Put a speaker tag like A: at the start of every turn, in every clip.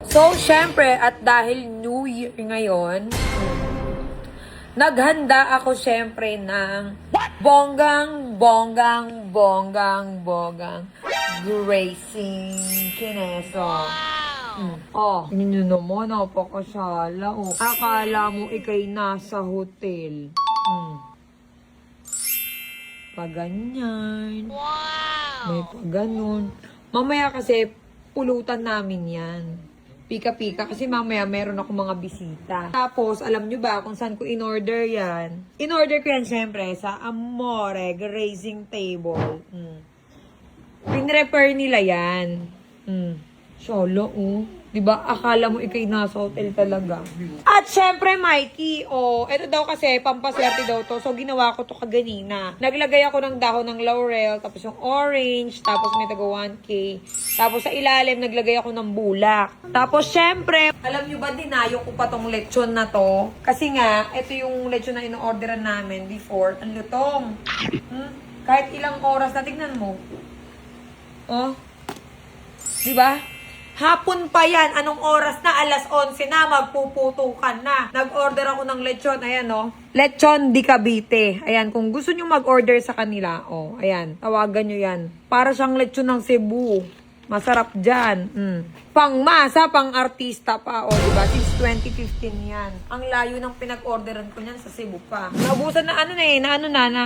A: So, syempre, at dahil New Year ngayon, naghanda ako syempre ng bonggang Gracing Kineso. Oh, yun naman, napakasala. Oh. Akala mo ikay nasa hotel. Paganyan. May paganon. Mamaya kasi, pulutan namin yan. Pika-pika kasi mamaya meron ako mga bisita. Tapos, alam nyo ba kung saan ko in-order yan? In-order ko yan syempre sa Amore Grazing Table. Pinrepair nila yan. Solo, oh. Diba? Akala mo ikay nasa hotel talaga. At syempre, Mikey, eto daw kasi, pampaswerte daw to. So, ginawa ko to kaganina. Naglagay ako ng dahon ng laurel, tapos yung orange, tapos may taga 1K. Tapos sa ilalim, naglagay ako ng bulak. Tapos, syempre, alam nyo ba, dinayo ko pa tong lechon na to. Kasi nga, ito yung lechon na ino-orderan namin before. Ang lutong. Kahit ilang oras na, tignan mo. Oh. Diba? Hapon pa yan. Anong oras na? Alas 11 na. Magpuputukan na. Nag-order ako ng lechon. Ayan, oh. Lechon di Cavite. Ayan, kung gusto nyo mag-order sa kanila, ayan, tawagan nyo yan. Para siyang lechon ng Cebu. Masarap dyan. Pang-masa, pang-artista pa. Diba? Since 2015 yan. Ang layo ng pinag-orderan ko niyan sa Cebu pa. Naubusan na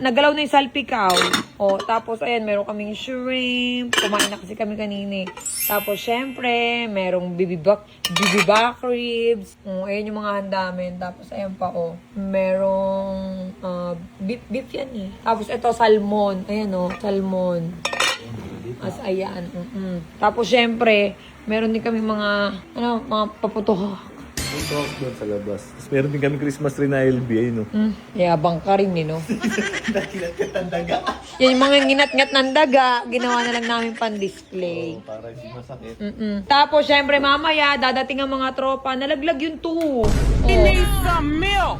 A: nagalaw na yung salpikaw. Tapos, ayan, meron kaming shrimp. Kumain na kasi kami kanina. Tapos, syempre, merong bibibak ribs. Ayan yung mga handamin. Tapos, ayan pa, merong beef yan eh. Tapos, ito, salmon. Ayan, salmon. As ayan. Tapos, syempre, meron din kami mga paputok.
B: Paputok doon sa labas. Tapos meron din kami Christmas tree na LBA, no?
A: Yabang ka rin, no?
B: Nakinat-kat ang daga.
A: Yan, yung mga nginat-ngat ng daga, ginawa na lang namin pan-display.
B: Para hindi masakit.
A: Tapos, syempre, mamaya, dadating ang mga tropa, nalaglag yung tuho.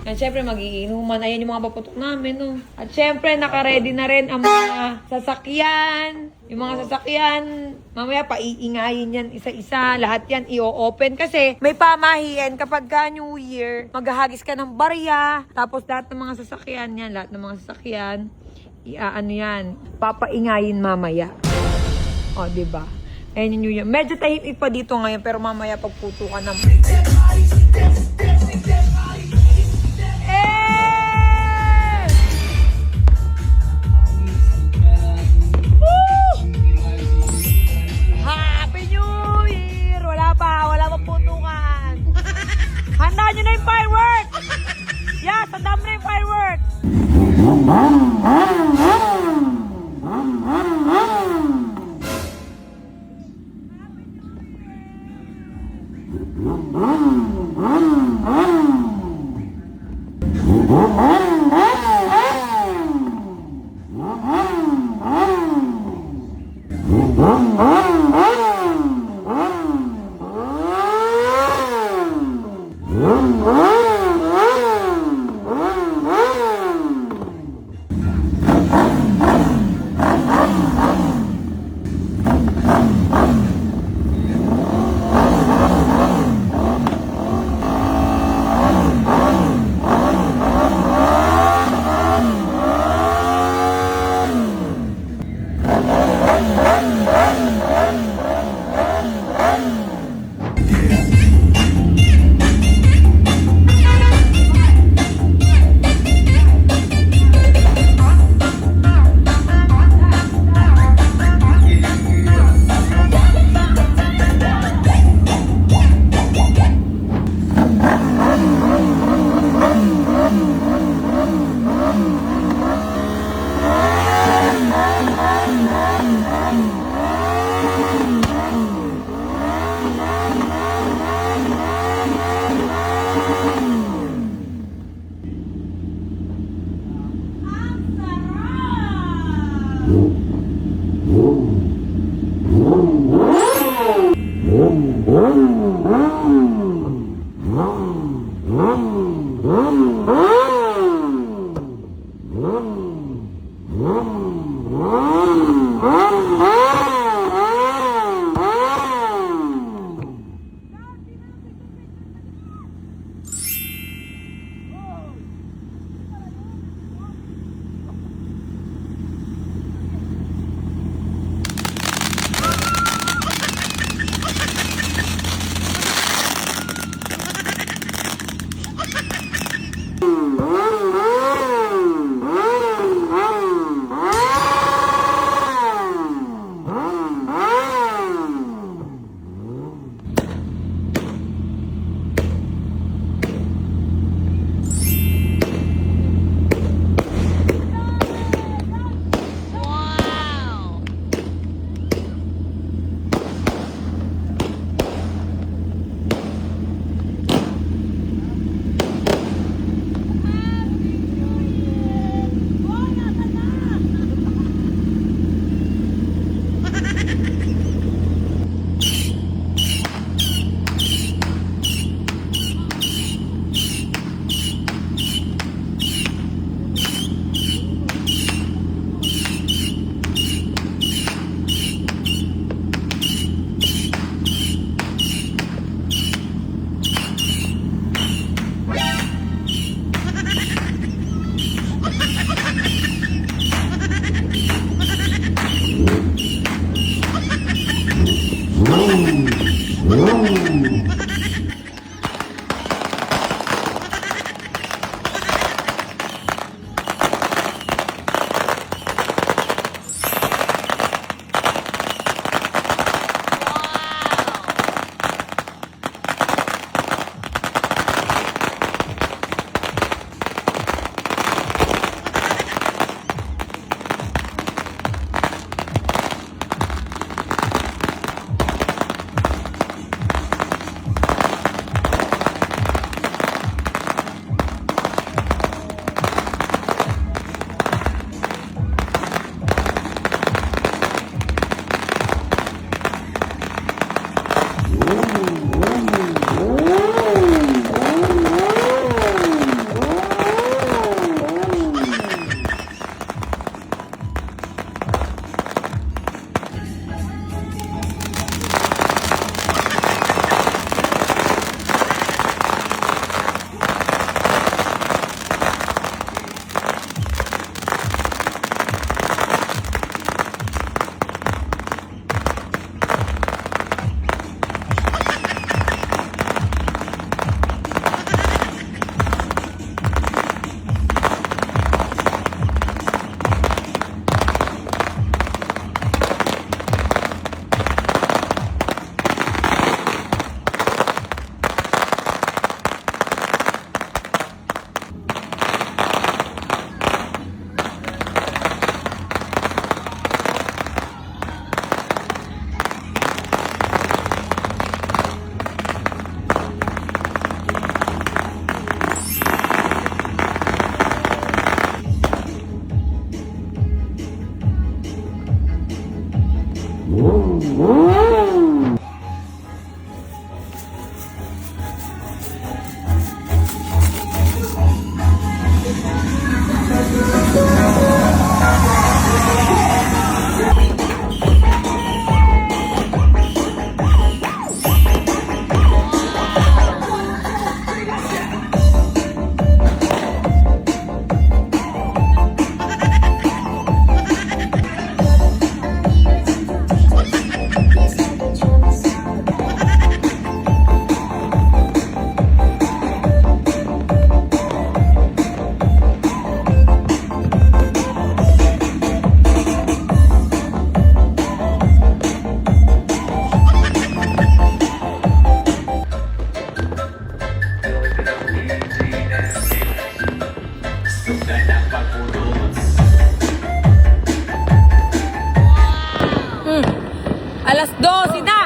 A: Yan, syempre, magiinuman. Ayan yung mga paputok namin, no? At syempre, naka-ready na rin ang mga sasakyan. Yung mga sasakyan, mamaya paiingayin yan isa-isa. Lahat yan i-open kasi may pamahiin kapag ka New Year, maghahagis ka ng barya. Tapos lahat ng mga sasakyan yan, yan, papaingayin mamaya. Diba? Ayan yung New Year. Medyo tahimik pa dito ngayon, pero mamaya pagputo ka ng... Handaan nyo na yung fireworks! Yes, handaan mo na yung fireworks! Alas 12 na!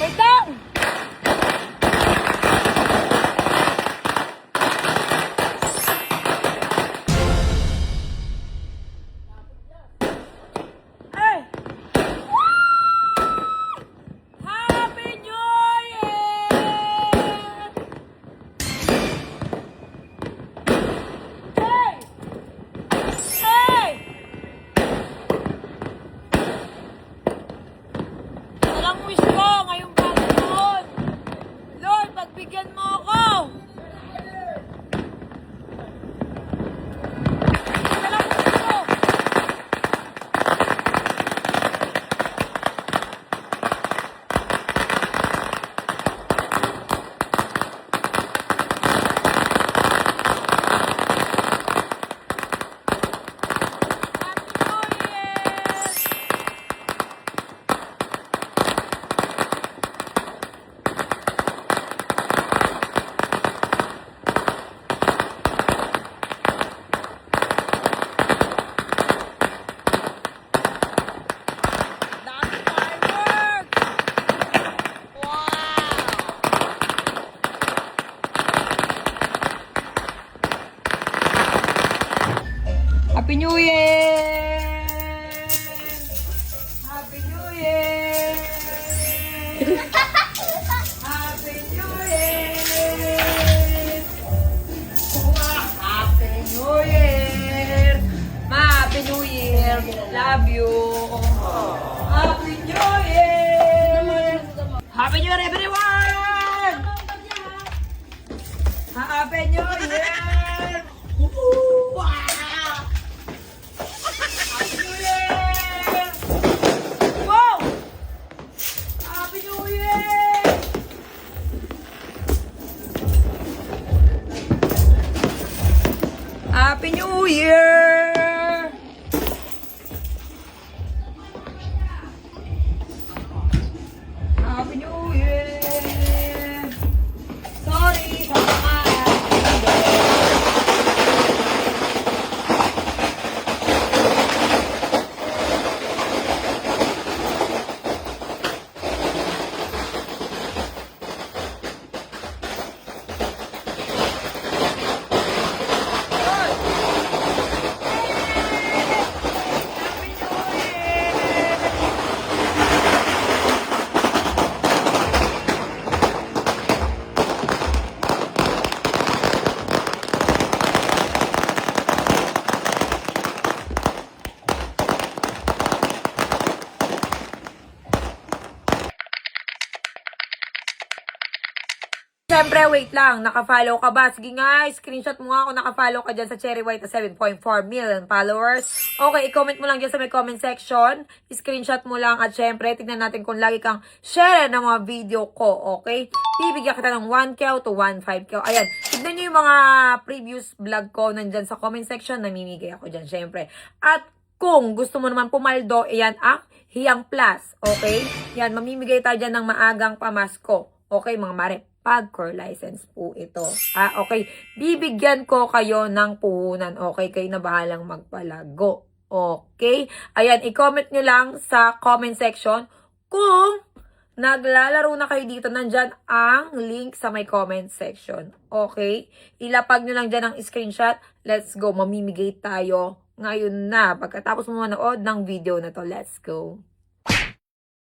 A: Wait lang! Hey! Happy New Year! Hey! Hey! Walang wish ko ngayong bagong taon. Lord, pagbigyan mo ako. Walang wish ko. Happy New Year! Dami fireworks! Wow! Happy New Year! Happy New Year! Happy New Year! Happy New Year! Ma, Happy New Year! Love you! Happy New Year! Happy New Year, everyone! Happy New Year! Wow! Happy New Year! Wow! Happy New Year! Happy New Year! Happy New Year! Sorry sa mga Siyempre, wait lang. Naka-follow ka ba? Sige nga, screenshot mo nga kung naka-follow ka dyan sa Cherry White na 7.4 million followers. Okay, i-comment mo lang dyan sa may comment section. Screenshot mo lang at syempre, tignan natin kung lagi kang share ng mga video ko, okay? Bibigyan kita ng 1K to 1.5K. Ayan, tignan nyo yung mga previous vlog ko nandyan sa comment section. Namimigay ako dyan, syempre. At kung gusto mo naman pumaldo, ayan ang Hiyang Plus, okay? Yan, mamimigay tayo dyan ng maagang pamasko. Okay, mga mare. Pag-core license po ito. Okay. Bibigyan ko kayo ng puhunan. Okay, kayo na bahalang magpalago. Okay? Ayan, i-comment nyo lang sa comment section kung naglalaro na kayo dito. Nandyan ang link sa may comment section. Okay? Ilapag nyo lang dyan ang screenshot. Let's go. Mamimigay tayo ngayon na. Pagkatapos mo manood ng video na to, let's go.